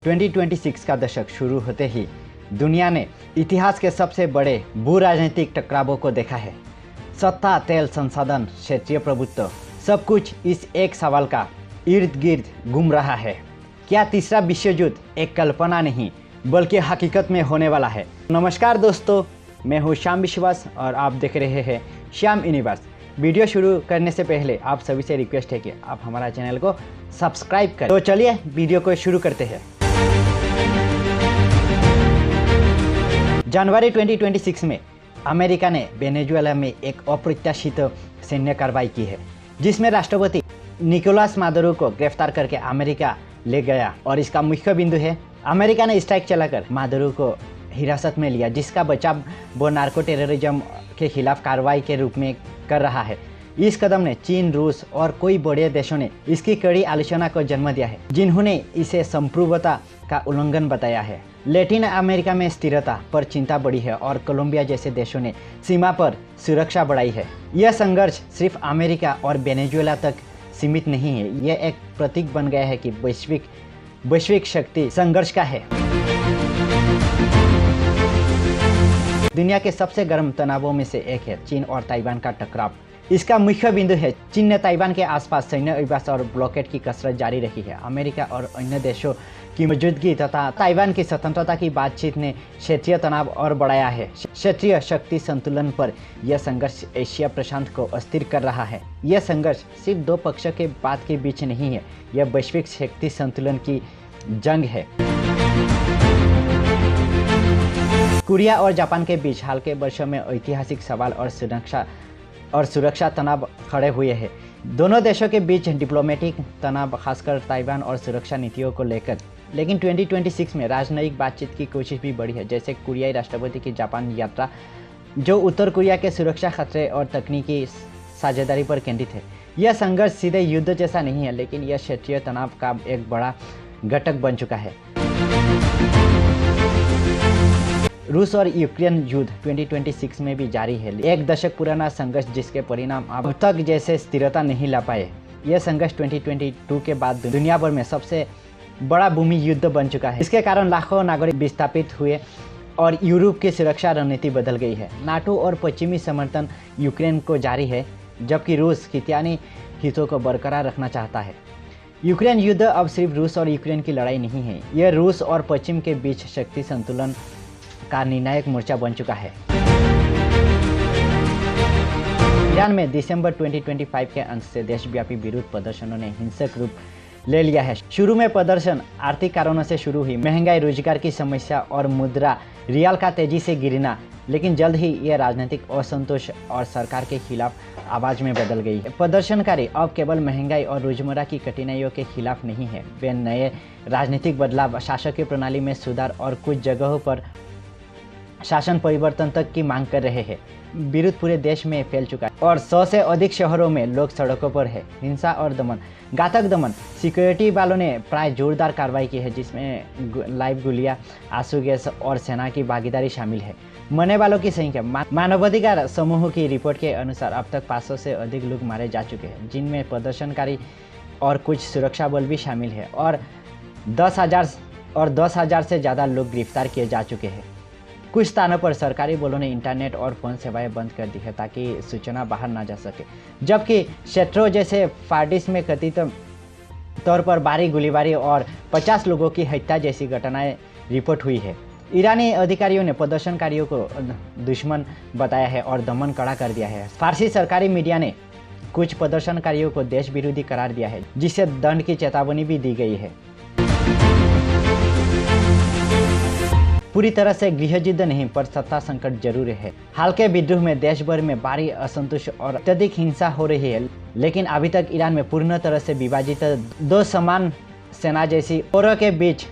2026 का दशक शुरू होते ही दुनिया ने इतिहास के सबसे बड़े भू राजनीतिक टकरावों को देखा है। सत्ता, तेल संसाधन, क्षेत्रीय प्रभुत्व, सब कुछ इस एक सवाल का इर्द गिर्द घूम रहा है। क्या तीसरा विश्व युद्ध एक कल्पना नहीं बल्कि हकीकत में होने वाला है? नमस्कार दोस्तों, मैं हूँ श्याम विश्वास और आप देख रहे हैं श्याम यूनिवर्स। वीडियो शुरू करने से पहले आप सभी से रिक्वेस्ट है कि आप हमारा चैनल को सब्सक्राइब करें। तो चलिए वीडियो को शुरू करते हैं। जनवरी 2026 में अमेरिका ने वेनेजुएला में एक अप्रत्याशित सैन्य कार्रवाई की है, जिसमें राष्ट्रपति निकोलस मादुरो को गिरफ्तार करके अमेरिका ले गया। और इसका मुख्य बिंदु है, अमेरिका ने स्ट्राइक चलाकर मादुरो को हिरासत में लिया, जिसका बचाव वो नार्को टेररिज्म के खिलाफ कार्रवाई के रूप में कर रहा है। इस कदम ने चीन, रूस और कई बड़े देशों ने इसकी कड़ी आलोचना को जन्म दिया है, जिन्होंने इसे संप्रभुता का उल्लंघन बताया है। लैटिन अमेरिका में स्थिरता पर चिंता बढ़ी है और कोलंबिया जैसे देशों ने सीमा पर सुरक्षा बढ़ाई है। यह संघर्ष सिर्फ अमेरिका और वेनेजुएला तक सीमित नहीं है, यह एक प्रतीक बन गया है कि वैश्विक शक्ति संघर्ष का है। दुनिया के सबसे गर्म तनावों में से एक है चीन और ताइवान का टकराव। इसका मुख्य बिंदु है, चीन ने ताइवान के आसपास सैन्य अभ्यास और ब्लॉकेड की कसरत जारी रखी है। अमेरिका और अन्य देशों की मौजूदगी तथा ताइवान की स्वतंत्रता की बातचीत ने क्षेत्रीय तनाव और बढ़ाया है। क्षेत्रीय शक्ति संतुलन पर यह संघर्ष एशिया प्रशांत को अस्थिर कर रहा है। यह संघर्ष सिर्फ दो पक्षों के बात के बीच नहीं है, यह वैश्विक शक्ति संतुलन की जंग है। कोरिया और जापान के बीच हाल के वर्षों में ऐतिहासिक सवाल और सुरक्षा तनाव खड़े हुए हैं। दोनों देशों के बीच डिप्लोमेटिक तनाव, खासकर ताइवान और सुरक्षा नीतियों को लेकर। लेकिन 2026 में राजनयिक बातचीत की कोशिश भी बढ़ी है, जैसे कोरियाई राष्ट्रपति की जापान यात्रा, जो उत्तर कोरिया के सुरक्षा खतरे और तकनीकी साझेदारी पर केंद्रित है। यह संघर्ष सीधे युद्ध जैसा नहीं है, लेकिन यह क्षेत्रीय तनाव का एक बड़ा घटक बन चुका है। रूस और यूक्रेन युद्ध 2026 में भी जारी है, एक दशक पुराना संघर्ष जिसके परिणाम अब तक जैसे स्थिरता नहीं ला पाए। यह संघर्ष 2022 के बाद दुनिया भर में सबसे बड़ा भूमि युद्ध बन चुका है। इसके कारण लाखों नागरिक विस्थापित हुए और यूरोप की सुरक्षा रणनीति बदल गई है। नाटो और पश्चिमी समर्थन यूक्रेन को जारी है, जबकि रूस कितियानी हितों को बरकरार रखना चाहता है। यूक्रेन युद्ध अब सिर्फ रूस और यूक्रेन की लड़ाई नहीं है, यह रूस और पश्चिम के बीच शक्ति संतुलन का निर्णायक मोर्चा बन चुका है। ईरान में दिसंबर 2025 के अंत से देशव्यापी विरोध प्रदर्शनों ने हिंसक रूप ले लिया है। शुरू में प्रदर्शन आर्थिक कारणों से शुरू हुई, महंगाई, रोजगार की समस्या और मुद्रा रियाल का तेजी से गिरना, लेकिन जल्द ही यह राजनीतिक असंतोष और सरकार के खिलाफ आवाज में बदल गई है। प्रदर्शनकारी अब केवल महंगाई और रोजमर्रा की कठिनाइयों के खिलाफ नहीं है, वे नए राजनीतिक बदलाव, शासकीय प्रणाली में सुधार और कुछ जगहों पर शासन परिवर्तन तक की मांग कर रहे हैं। विरोध पूरे देश में फैल चुका है और 100 से अधिक शहरों में लोग सड़कों पर है। हिंसा और दमन, घातक दमन, सिक्योरिटी वालों ने प्राय जोरदार कार्रवाई की है, जिसमें लाइव गोलियां, आंसू गैस और सेना की भागीदारी शामिल है। मरने वालों की संख्या, मानवाधिकार समूहों की रिपोर्ट के अनुसार अब तक 500 से अधिक लोग मारे जा चुके हैं, जिनमें प्रदर्शनकारी और कुछ सुरक्षा बल भी शामिल है और 10,000 से ज़्यादा लोग गिरफ्तार किए जा चुके हैं। कुछ स्थानों पर सरकारी बलों ने इंटरनेट और फ़ोन सेवाएं बंद कर दी है ताकि सूचना बाहर ना जा सके, जबकि क्षेत्रों जैसे फार्डिस में कथित तौर पर भारी गोलीबारी और 50 लोगों की हत्या जैसी घटनाएं रिपोर्ट हुई है। ईरानी अधिकारियों ने प्रदर्शनकारियों को दुश्मन बताया है और दमन कड़ा कर दिया है। फारसी सरकारी मीडिया ने कुछ प्रदर्शनकारियों को देश विरोधी करार दिया है, जिससे दंड की चेतावनी भी दी गई है। पूरी तरह से गृह युद्ध नहीं, पर सत्ता संकट जरूर है। हाल के विद्रोह में देश भर में भारी असंतोष और अत्यधिक हिंसा हो रही है, लेकिन अभी तक ईरान में पूर्ण तरह से विभाजित दो समान सेना जैसी औरों के बीच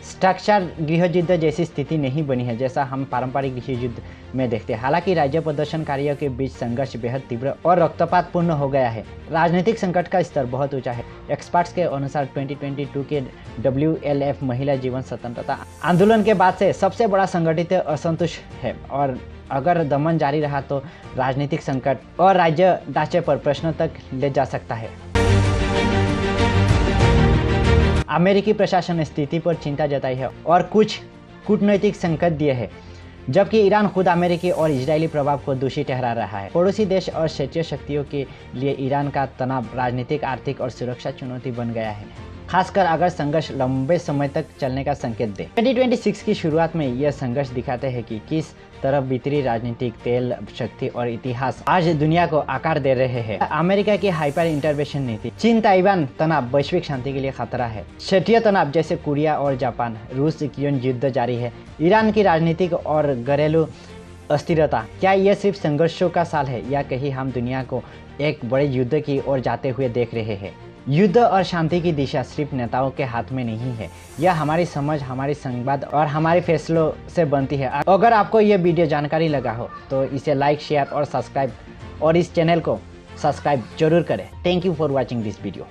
स्ट्रक्चर गृह युद्ध जैसी स्थिति नहीं बनी है, जैसा हम पारंपरिक गृह युद्ध में देखते हैं। हालांकि राज्य प्रदर्शनकारियों के बीच संघर्ष बेहद तीव्र और रक्तपात पूर्ण हो गया है। राजनीतिक संकट का स्तर बहुत ऊंचा है। एक्सपर्ट्स के अनुसार 2022 के WLF महिला जीवन स्वतंत्रता आंदोलन के बाद से सबसे बड़ा संगठित असंतोष है और अगर दमन जारी रहा तो राजनीतिक संकट और राज्य ढांचे पर प्रश्न तक ले जा सकता है। अमेरिकी प्रशासन ने स्थिति पर चिंता जताई है और कुछ कूटनैतिक संकेत दिए हैं, जबकि ईरान खुद अमेरिकी और इजरायली प्रभाव को दोषी ठहरा रहा है। पड़ोसी देश और क्षेत्रीय शक्तियों के लिए ईरान का तनाव राजनीतिक, आर्थिक और सुरक्षा चुनौती बन गया है, खासकर अगर संघर्ष लंबे समय तक चलने का संकेत दे। 2026 की शुरुआत में यह संघर्ष दिखाते हैं कि किस तरफ भीतरी राजनीतिक, तेल, शक्ति और इतिहास आज दुनिया को आकार दे रहे हैं। अमेरिका की हाइपर इंटरवेंशन नीति, चीन ताइवान तनाव वैश्विक शांति के लिए खतरा है। क्षेत्रीय तनाव जैसे कोरिया और जापान, रूस यूक्रेन युद्ध जारी है, ईरान की राजनीतिक और घरेलू अस्थिरता। क्या यह सिर्फ संघर्षों का साल है या कहीं हम दुनिया को एक बड़े युद्ध की ओर जाते हुए देख रहे हैं? युद्ध और शांति की दिशा सिर्फ नेताओं के हाथ में नहीं है, यह हमारी समझ, हमारी संवाद और हमारे फैसलों से बनती है। अगर आपको यह वीडियो जानकारी लगा हो तो इसे लाइक, शेयर और सब्सक्राइब और इस चैनल को सब्सक्राइब जरूर करें। Thank you for watching this video.